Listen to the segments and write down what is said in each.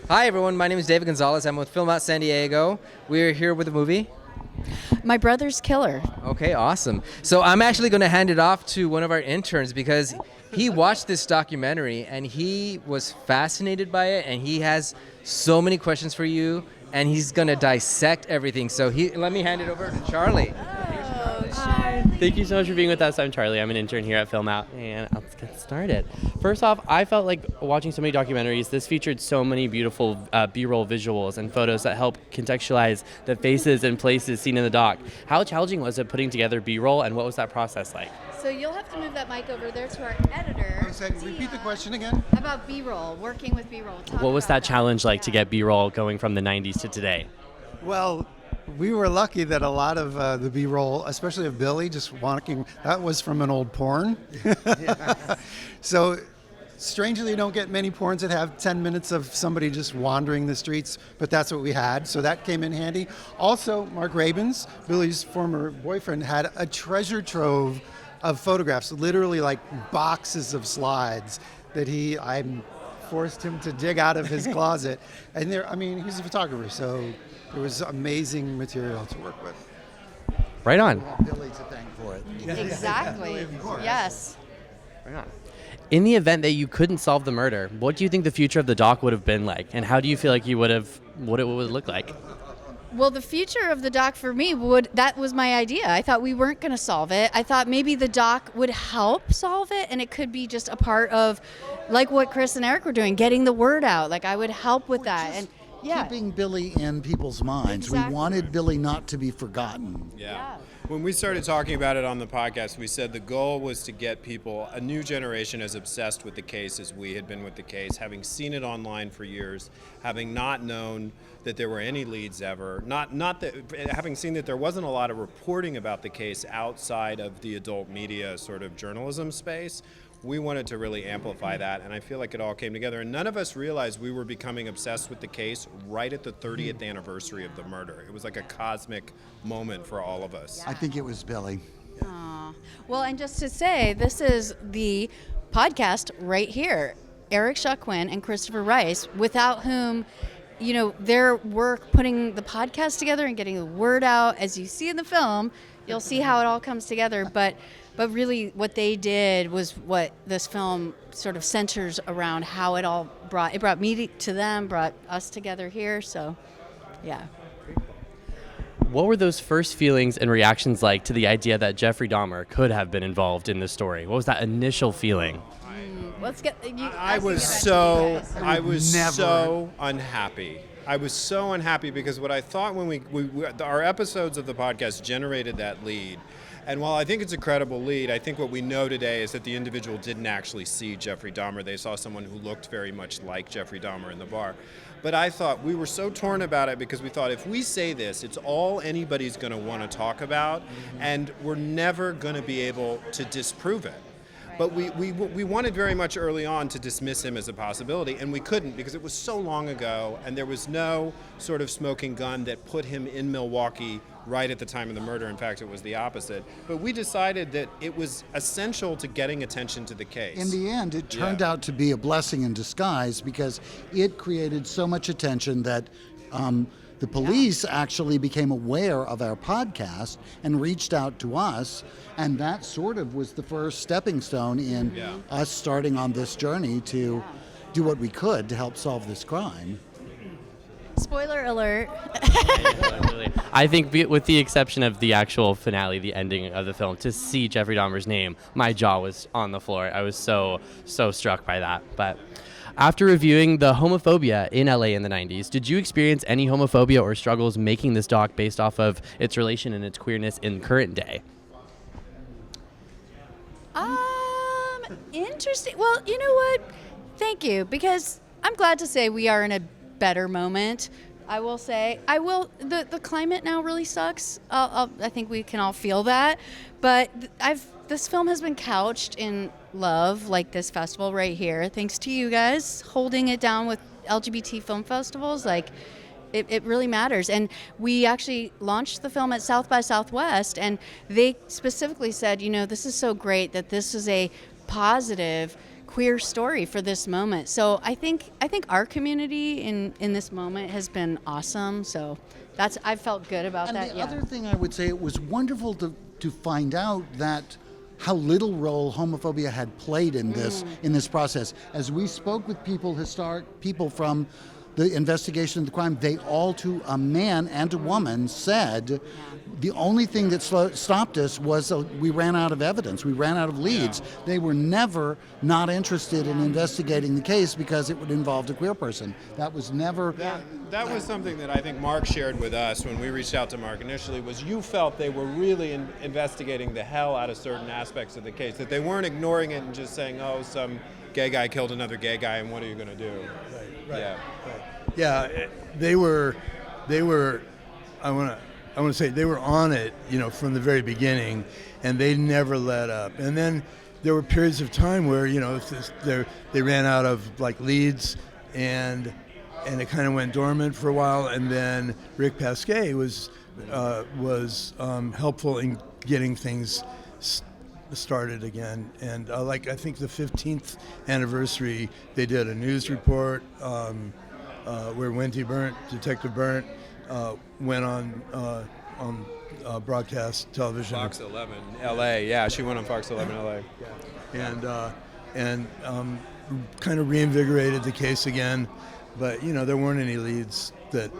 Hi everyone, my name is David Gonzalez. I'm with Film Out San Diego. We're here with a movie. My Brother's Killer. Okay, awesome. So I'm actually going to hand it off to one of our interns because he watched this documentary and he was fascinated by it and he has so many questions for you and he's going to dissect everything. So let me hand it over to Charlie. Thank you so much for being with us. I'm Charlie. I'm an intern here at Film Out, and let's get started. First off, I felt like watching so many documentaries, this featured so many beautiful B-roll visuals and photos that help contextualize the faces and places seen in the doc. How challenging was it putting together B-roll, and what was that process like? So you'll have to move that mic over there to our editor. Repeat the question again. About B-roll, working with B-roll. What was that challenge like to get B-roll going from the 90s to today? Well, we were lucky that a lot of the B-roll, especially of Billy, just walking, that was from an old porn. So strangely, you don't get many porns that have 10 minutes of somebody just wandering the streets, but that's what we had. So that came in handy. Also, Mark Rabins, Billy's former boyfriend, had a treasure trove of photographs, literally like boxes of slides that I forced him to dig out of his closet. And he's a photographer, so it was amazing material to work with. Right on. We have Billy to thank for it. Exactly. Yes. Right on. In the event that you couldn't solve the murder, what do you think the future of the doc would have been like? And how do you feel like what it would look like? Well, the future of the doc for me that was my idea. I thought we weren't going to solve it. I thought maybe the doc would help solve it, and it could be just a part of, like what Chris and Eric were doing, getting the word out. Like I would help with that. And yeah. Keeping Billy in people's minds. Exactly. We wanted Billy not to be forgotten. Yeah. When we started talking about it on the podcast, we said the goal was to get people, a new generation, as obsessed with the case as we had been with the case, having seen it online for years, having not known that there were any leads ever, having seen that there wasn't a lot of reporting about the case outside of the adult media sort of journalism space. We wanted to really amplify that, and I feel like it all came together. And none of us realized we were becoming obsessed with the case right at the 30th anniversary of the murder. It was like a cosmic moment for all of us. I think it was Billy. Aw. Well, and just to say, this is the podcast right here. Eric Shaquin and Christopher Rice, without whom, their work putting the podcast together and getting the word out, as you see in the film, you'll see how it all comes together. But really what they did was what this film sort of centers around, how it all brought me to them, brought us together here. So, yeah. What were those first feelings and reactions like to the idea that Jeffrey Dahmer could have been involved in this story? What was that initial feeling? Let's get. I was so unhappy. I was so unhappy because what I thought when our episodes of the podcast generated that lead. And while I think it's a credible lead, I think what we know today is that the individual didn't actually see Jeffrey Dahmer. They saw someone who looked very much like Jeffrey Dahmer in the bar. But I thought we were so torn about it because we thought if we say this, it's all anybody's going to want to talk about, and we're never going to be able to disprove it. But we wanted very much early on to dismiss him as a possibility, and we couldn't because it was so long ago, and there was no sort of smoking gun that put him in Milwaukee right at the time of the murder. In fact, it was the opposite. But we decided that it was essential to getting attention to the case. In the end, it turned out to be a blessing in disguise because it created so much attention that the police actually became aware of our podcast and reached out to us, and that sort of was the first stepping stone in us starting on this journey to do what we could to help solve this crime. Spoiler alert. I think with the exception of the actual finale, the ending of the film, to see Jeffrey Dahmer's name, my jaw was on the floor. I was so struck by that. But after reviewing the homophobia in LA in the 90s, did you experience any homophobia or struggles making this doc based off of its relation and its queerness in current day? Interesting. Well, you know what? Thank you, because I'm glad to say we are in a better moment. I will say, the climate now really sucks. I think we can all feel that, but this film has been couched in love, like this festival right here, thanks to you guys holding it down with LGBT film festivals. Like, it really matters. And we actually launched the film at South by Southwest, and they specifically said, this is so great that this is a positive queer story for this moment. So I think our community in this moment has been awesome. So I've felt good about And that. the other thing I would say, it was wonderful to find out that how little role homophobia had played in this process. As we spoke with historic people from the investigation of the crime, they all, to a man and a woman, said the only thing that stopped us was we ran out of evidence. We ran out of leads. Yeah. They were never not interested in investigating the case because it would involve a queer person. That was never... That was something that I think Mark shared with us when we reached out to Mark initially, was you felt they were really investigating the hell out of certain aspects of the case, that they weren't ignoring it and just saying, oh, some gay guy killed another gay guy and what are you going to do? Right. Yeah. Yeah, they were. I want to say they were on it, from the very beginning, and they never let up. And then there were periods of time where, they ran out of leads, and it kind of went dormant for a while. And then Rick Pasquet was helpful in getting things started again. And I think the 15th anniversary, they did a news report. Where Detective Burnt, went on broadcast television. Fox 11, L.A. Yeah, she went on Fox 11, L.A. And kind of reinvigorated the case again, but there weren't any leads that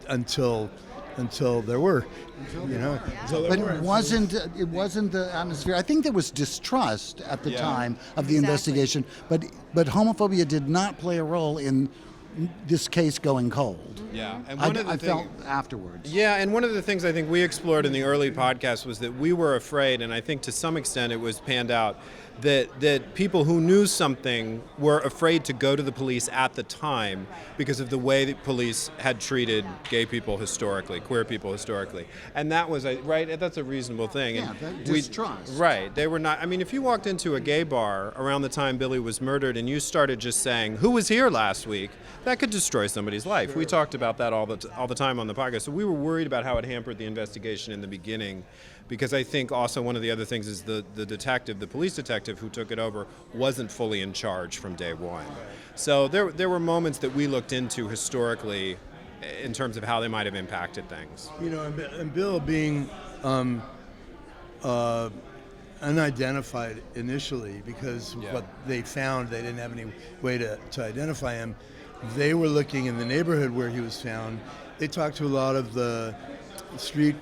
until there were. But it wasn't the atmosphere. I think there was distrust at the time of the investigation, but homophobia did not play a role in this case going cold. Yeah, and I felt afterwards. Yeah, and one of the things I think we explored in the early podcast was that we were afraid, and I think to some extent it was panned out, that people who knew something were afraid to go to the police at the time because of the way that police had treated gay people historically, queer people historically. And that was, right, that's a reasonable thing. Yeah, that distrust. Right, they were not, I mean, if you walked into a gay bar around the time Billy was murdered and you started just saying, who was here last week, that could destroy somebody's life. Sure. We talked about that all the time on the podcast. So we were worried about how it hampered the investigation in the beginning, because I think also one of the other things is the police detective who took it over wasn't fully in charge from day one. So there were moments that we looked into historically in terms of how they might have impacted things. And Bill being unidentified initially because what they found, they didn't have any way to identify him. They were looking in the neighborhood where he was found. They talked to a lot of the street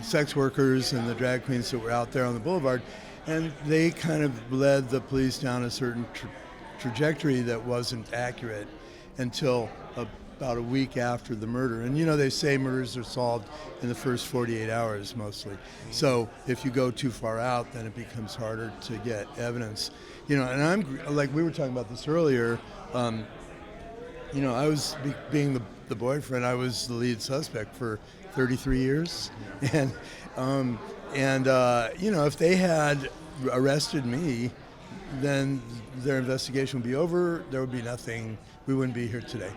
sex workers and the drag queens that were out there on the boulevard, and they kind of led the police down a certain trajectory that wasn't accurate until about a week after the murder. And they say murders are solved in the first 48 hours mostly. So if you go too far out, then it becomes harder to get evidence. And I'm like, we were talking about this earlier. I was being the boyfriend. I was the lead suspect for 33 years, and if they had arrested me, then their investigation would be over. There would be nothing. We wouldn't be here today.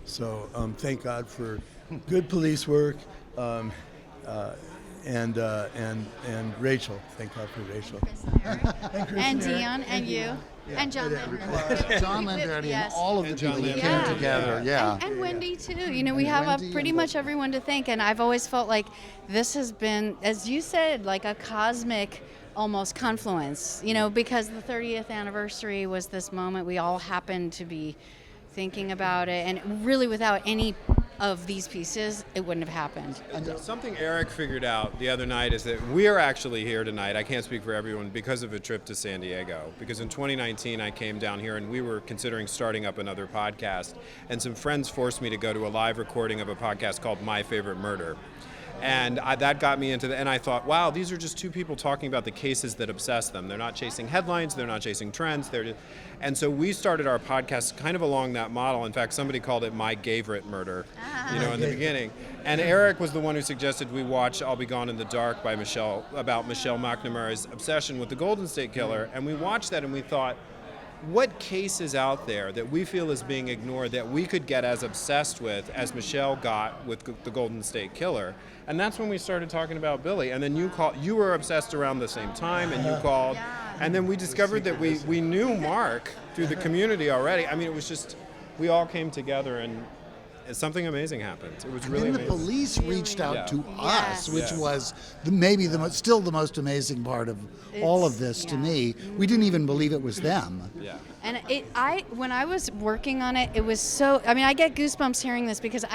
So thank God for good police work, and Rachel. Thank God for Rachel. And Dion and you. Yeah. And John Lindner. John Lindner and all of the people who Lindner. came together. Yeah. And Wendy too. We have pretty much everyone to thank, and I've always felt like this has been, as you said, like a cosmic almost confluence, because the 30th anniversary was this moment we all happened to be thinking about it, and really without any of these pieces, it wouldn't have happened. Something Eric figured out the other night is that we are actually here tonight, I can't speak for everyone, because of a trip to San Diego. Because in 2019, I came down here and we were considering starting up another podcast, and some friends forced me to go to a live recording of a podcast called My Favorite Murder. And that got me into and I thought, wow, these are just two people talking about the cases that obsess them. They're not chasing headlines, they're not chasing trends. And so we started our podcast kind of along that model. In fact, somebody called it My Gavorite Murder, in the beginning. And Eric was the one who suggested we watch I'll Be Gone in the Dark by about Michelle McNamara's obsession with the Golden State Killer. And we watched that and we thought, what case is out there that we feel is being ignored that we could get as obsessed with as Michelle got with the Golden State Killer? And that's when we started talking about Billy. And then you were obsessed around the same time, and you called. And then we discovered that we knew Mark through the community already. I mean, it was just, we all came together and something amazing happened. It was really And then the amazing. police reached out Yeah. to us, which Yeah. was maybe still the most amazing part of all of this to me. We didn't even believe it was them. Yeah. And when I was working on it, it was so. I mean, I get goosebumps hearing this because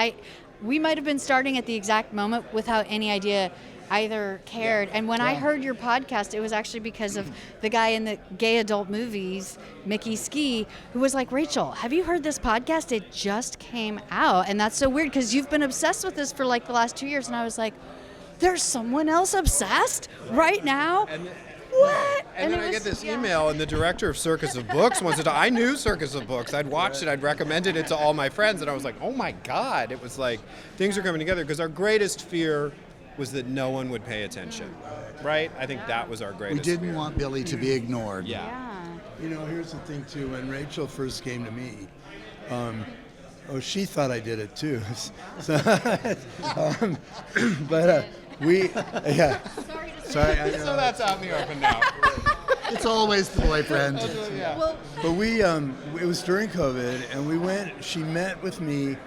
we might have been starting at the exact moment without any idea either cared. And when I heard your podcast, it was actually because of the guy in the gay adult movies, Mickey Ski, who was like, Rachel, have you heard this podcast? It just came out. And that's so weird because you've been obsessed with this for like the last 2 years. And I was like, there's someone else obsessed right now? What? And then I get this email, and the director of Circus of Books wanted to. I knew Circus of Books. I'd watched it. I'd recommended it to all my friends, and I was like, oh my God. It was like things are coming together because our greatest fear was that no one would pay attention, right? I think that was our We greatest didn't fear. want Billy to be ignored. Yeah. You know, here's the thing too. When Rachel first came to me, she thought I did it too. So, but yeah. Sorry. I know. So that's out in the open now. It's always the boyfriend. But it was during COVID, and we went. She met with me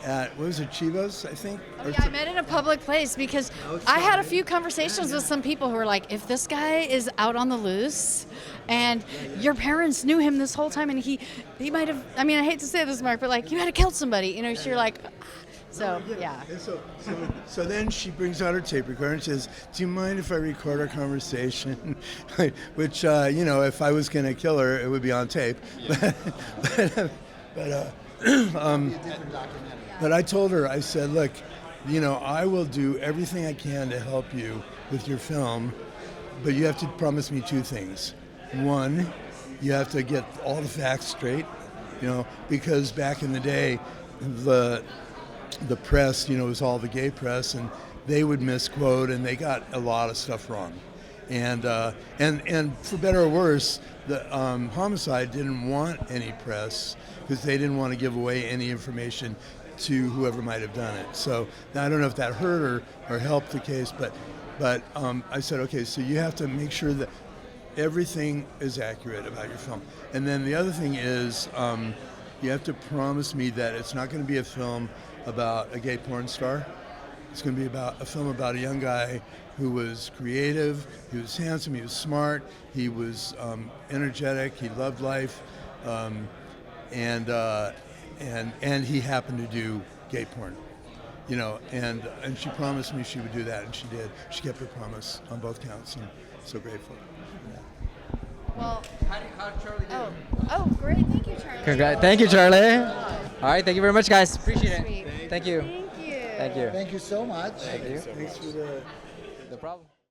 at, what was it, Chivas, I think? Or Yeah, I met in a public place because I had a few conversations with some people who were like, if this guy is out on the loose and your parents knew him this whole time and he might have, I mean, I hate to say this, Mark, but like, you might have killed somebody, you know, so you're like, so, yeah. And so then she brings out her tape recorder and says, do you mind if I record our conversation? Which, if I was going to kill her, it would be on tape. But I told her, I said, look, I will do everything I can to help you with your film, but you have to promise me two things. One, you have to get all the facts straight, because back in the day, the press, was all the gay press, and they would misquote, and they got a lot of stuff wrong. And for better or worse, the Homicide didn't want any press because they didn't want to give away any information to whoever might have done it. So I don't know if that hurt or helped the case, but I said, okay, so you have to make sure that everything is accurate about your film. And then the other thing is you have to promise me that it's not going to be a film about a gay porn star. It's going to be about a film about a young guy who was creative, he was handsome, he was smart, he was energetic, he loved life, and he happened to do gay porn, and she promised me she would do that, and she did. She kept her promise on both counts, and so grateful. Well, How did Charlie do? oh, great. Thank you, Charlie. Thank you, Charlie. All right, thank you very much, guys. Appreciate it. Sweet. Thank you. Thank you. Thank you. Thank you so much. Thank you. Thanks for the... No problem.